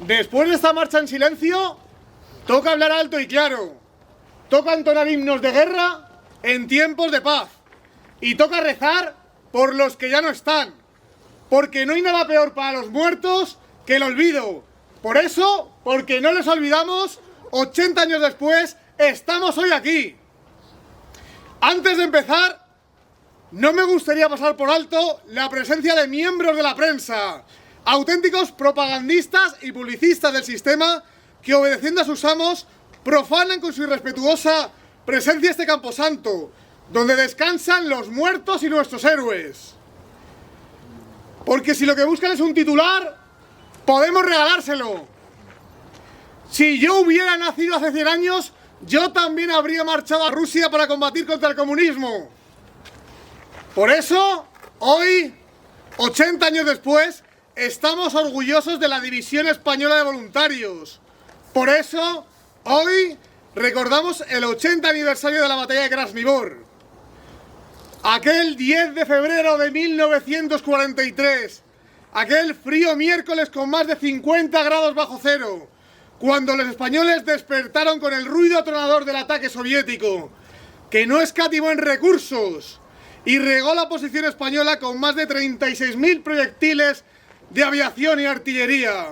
Después de esta marcha en silencio, toca hablar alto y claro. Toca entonar himnos de guerra en tiempos de paz. Y toca rezar por los que ya no están. Porque no hay nada peor para los muertos que el olvido. Por eso, porque no les olvidamos, 80 años después, estamos hoy aquí. Antes de empezar, no me gustaría pasar por alto la presencia de miembros de la prensa, auténticos propagandistas y publicistas del sistema que, obedeciendo a sus amos, profanan con su irrespetuosa presencia este camposanto, donde descansan los muertos y nuestros héroes. Porque si lo que buscan es un titular, podemos regalárselo. Si yo hubiera nacido hace 100 años, yo también habría marchado a Rusia para combatir contra el comunismo. Por eso, hoy, 80 años después, estamos orgullosos de la División Española de Voluntarios. Por eso, hoy, recordamos el 80 aniversario de la batalla de Krasnivor. Aquel 10 de febrero de 1943, aquel frío miércoles con más de 50 grados bajo cero, cuando los españoles despertaron con el ruido atronador del ataque soviético, que no escatimó en recursos y regó la posición española con más de 36.000 proyectiles de aviación y artillería.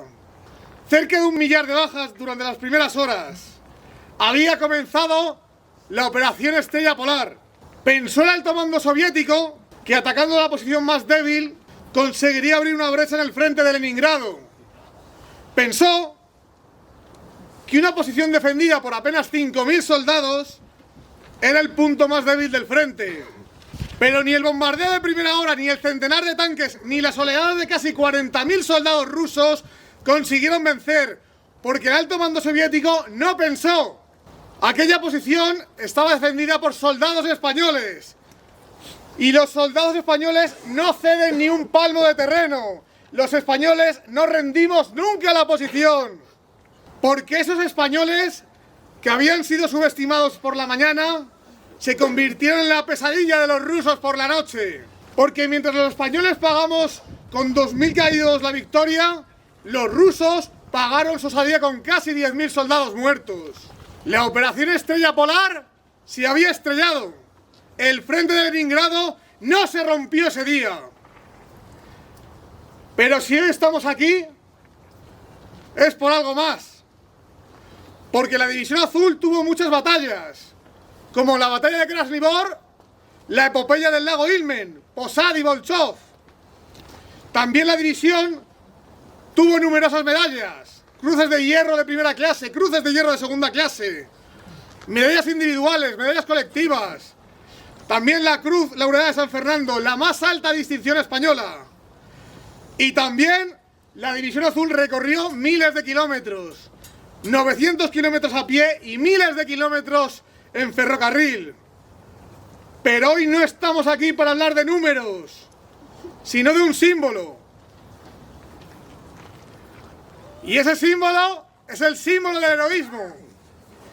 Cerca de 1 millar de bajas durante las primeras horas. Había comenzado la Operación Estrella Polar. Pensó el alto mando soviético que, atacando la posición más débil, conseguiría abrir una brecha en el frente de Leningrado. Pensó que una posición defendida por apenas 5.000 soldados era el punto más débil del frente. Pero ni el bombardeo de primera hora, ni el centenar de tanques, ni las oleadas de casi 40.000 soldados rusos consiguieron vencer, porque el alto mando soviético no pensó. Aquella posición estaba defendida por soldados españoles. Y los soldados españoles no ceden ni un palmo de terreno. Los españoles no rendimos nunca la posición. Porque esos españoles, que habían sido subestimados por la mañana, se convirtieron en la pesadilla de los rusos por la noche. Porque mientras los españoles pagamos con 2.000 caídos la victoria, los rusos pagaron su osadía con casi 10.000 soldados muertos. La Operación Estrella Polar se había estrellado. El frente de Leningrado no se rompió ese día. Pero si hoy estamos aquí, es por algo más. Porque la División Azul tuvo muchas batallas, como la batalla de Krasnivor, la epopeya del lago Ilmen, Posad y Bolchov. También la división tuvo numerosas medallas, cruces de hierro de primera clase, cruces de hierro de segunda clase, medallas individuales, medallas colectivas. También la Cruz Laureada de San Fernando, la más alta distinción española. Y también la División Azul recorrió miles de kilómetros, 900 kilómetros a pie y miles de kilómetros en ferrocarril. Pero hoy no estamos aquí para hablar de números, sino de un símbolo. Y ese símbolo es el símbolo del heroísmo.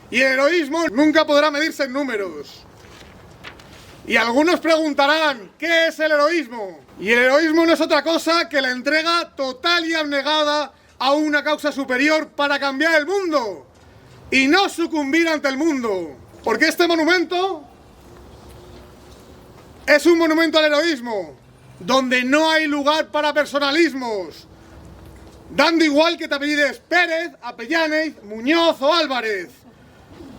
Y el heroísmo nunca podrá medirse en números. Y algunos preguntarán, ¿qué es el heroísmo? Y el heroísmo no es otra cosa que la entrega total y abnegada a una causa superior para cambiar el mundo y no sucumbir ante el mundo. Porque este monumento es un monumento al heroísmo, donde no hay lugar para personalismos, dando igual que te apellides Pérez, Apellánez, Muñoz o Álvarez.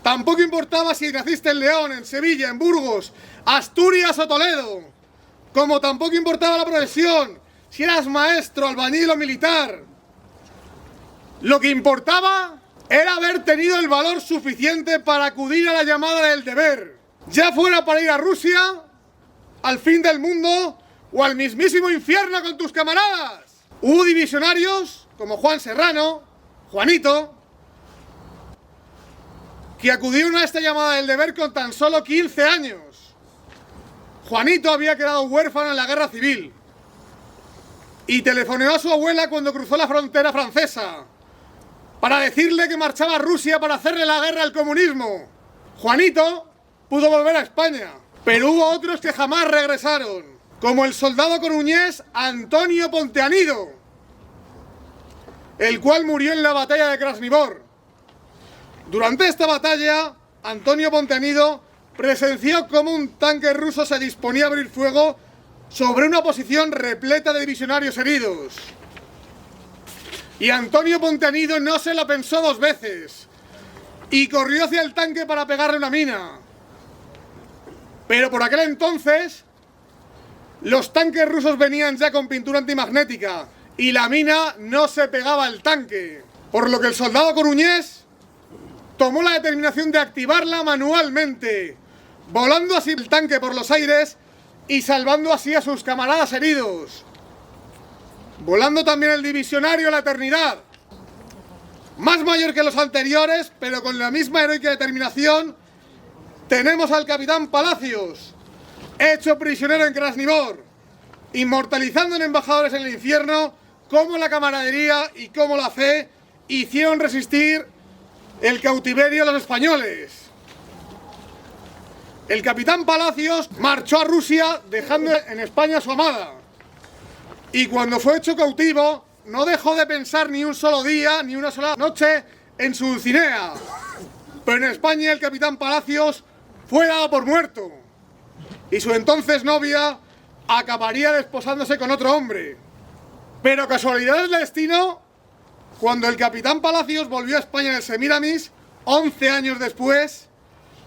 Tampoco importaba si naciste en León, en Sevilla, en Burgos, Asturias o Toledo. Como tampoco importaba la profesión, si eras maestro, albañil o militar. Lo que importaba era haber tenido el valor suficiente para acudir a la llamada del deber, ya fuera para ir a Rusia, al fin del mundo o al mismísimo infierno con tus camaradas. Hubo divisionarios como Juan Serrano, Juanito, que acudieron a esta llamada del deber con tan solo 15 años. Juanito había quedado huérfano en la guerra civil y telefoneó a su abuela cuando cruzó la frontera francesa para decirle que marchaba a Rusia para hacerle la guerra al comunismo. Juanito pudo volver a España, pero hubo otros que jamás regresaron, como el soldado coruñés Antonio Ponteanido. el cual murió en la batalla de Krasnivor. Durante esta batalla, Antonio Pontanido presenció cómo un tanque ruso se disponía a abrir fuego sobre una posición repleta de divisionarios heridos. Y Antonio Pontanido no se lo pensó dos veces y corrió hacia el tanque para pegarle una mina. Pero por aquel entonces, los tanques rusos venían ya con pintura antimagnética y la mina no se pegaba al tanque. Por lo que el soldado coruñés tomó la determinación de activarla manualmente, volando así el tanque por los aires y salvando así a sus camaradas heridos. Volando también el divisionario La Eternidad, más mayor que los anteriores, pero con la misma heroica determinación, tenemos al capitán Palacios, hecho prisionero en Krasnivor, inmortalizando en Embajadores en el Infierno cómo la camaradería y cómo la fe hicieron resistir el cautiverio de los españoles. El capitán Palacios marchó a Rusia dejando en España a su amada. Y cuando fue hecho cautivo, no dejó de pensar ni un solo día, ni una sola noche en su Dulcinea. Pero en España el capitán Palacios fue dado por muerto. Y su entonces novia acabaría desposándose con otro hombre. Pero casualidades del destino, cuando el capitán Palacios volvió a España en el Semíramis, 11 años después,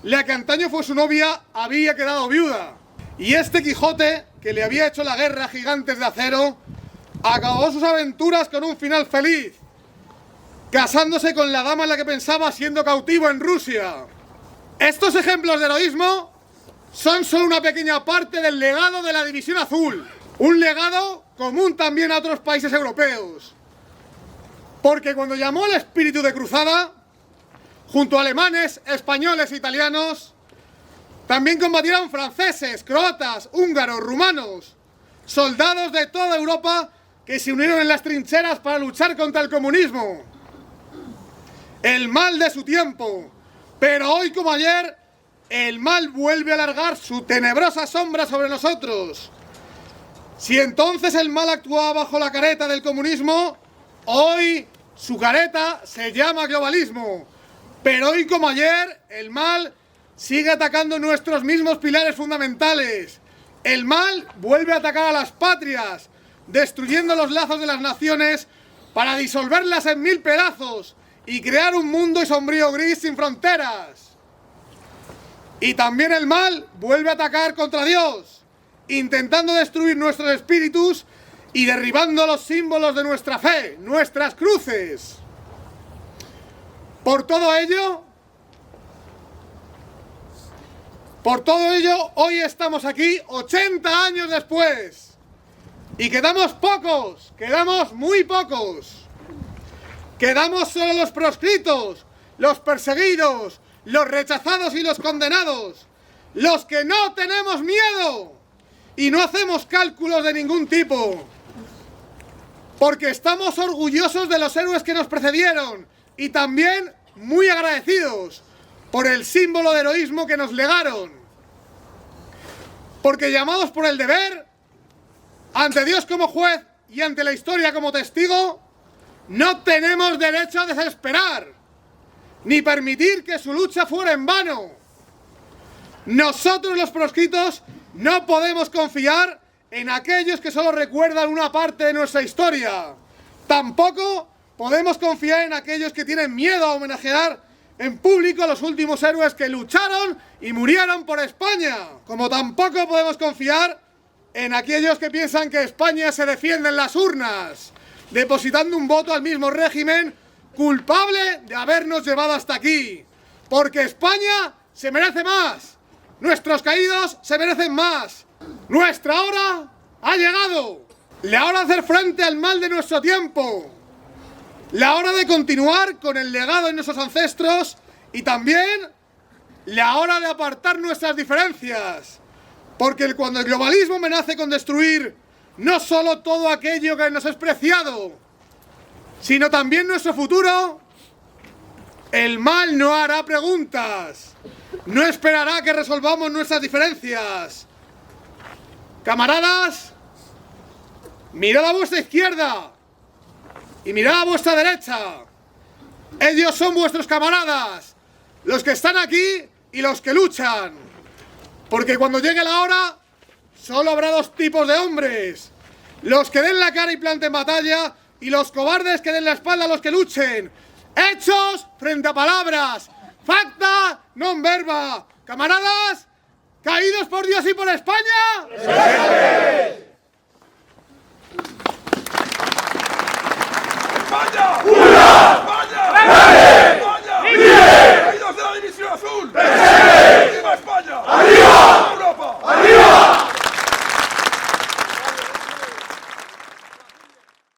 la que antaño fue su novia había quedado viuda. Y este Quijote, que le había hecho la guerra a gigantes de acero, acabó sus aventuras con un final feliz, casándose con la dama en la que pensaba siendo cautivo en Rusia. Estos ejemplos de heroísmo son solo una pequeña parte del legado de la División Azul, un legado común también a otros países europeos. Porque cuando llamó el espíritu de cruzada, junto a alemanes, españoles e italianos, también combatieron franceses, croatas, húngaros, rumanos, soldados de toda Europa que se unieron en las trincheras para luchar contra el comunismo. El mal de su tiempo. Pero hoy como ayer, el mal vuelve a alargar su tenebrosa sombra sobre nosotros. Si entonces el mal actuaba bajo la careta del comunismo, hoy su careta se llama globalismo. Pero hoy como ayer, el mal sigue atacando nuestros mismos pilares fundamentales. El mal vuelve a atacar a las patrias, destruyendo los lazos de las naciones para disolverlas en 1000 pedazos y crear un mundo y sombrío gris sin fronteras. Y también el mal vuelve a atacar contra Dios, intentando destruir nuestros espíritus y derribando los símbolos de nuestra fe, nuestras cruces. Por todo ello, hoy estamos aquí 80 años después. Y quedamos pocos, quedamos muy pocos. Quedamos solo los proscritos, los perseguidos, los rechazados y los condenados, los que no tenemos miedo y no hacemos cálculos de ningún tipo. Porque estamos orgullosos de los héroes que nos precedieron y también muy agradecidos por el símbolo de heroísmo que nos legaron. Porque llamados por el deber, ante Dios como juez y ante la historia como testigo, no tenemos derecho a desesperar, ni permitir que su lucha fuera en vano. Nosotros los proscritos no podemos confiar en aquellos que solo recuerdan una parte de nuestra historia. Tampoco podemos confiar en aquellos que tienen miedo a homenajear en público a los últimos héroes que lucharon y murieron por España. Como tampoco podemos confiar en aquellos que piensan que España se defiende en las urnas, depositando un voto al mismo régimen culpable de habernos llevado hasta aquí. Porque España se merece más. Nuestros caídos se merecen más. Nuestra hora ha llegado. La hora de hacer frente al mal de nuestro tiempo. La hora de continuar con el legado de nuestros ancestros y también la hora de apartar nuestras diferencias. Porque cuando el globalismo amenace con destruir no solo todo aquello que nos es preciado, sino también nuestro futuro, el mal no hará preguntas, no esperará que resolvamos nuestras diferencias. Camaradas, mirad a vuestra izquierda, Y mirad a vuestra derecha. Ellos son vuestros camaradas, los que están aquí y los que luchan. Porque cuando llegue la hora, solo habrá dos tipos de hombres. Los que den la cara y planten batalla, y los cobardes que den la espalda a los que luchen. Hechos frente a palabras. Facta non verba. Camaradas, ¿caídos por Dios y por España? ¡Sí!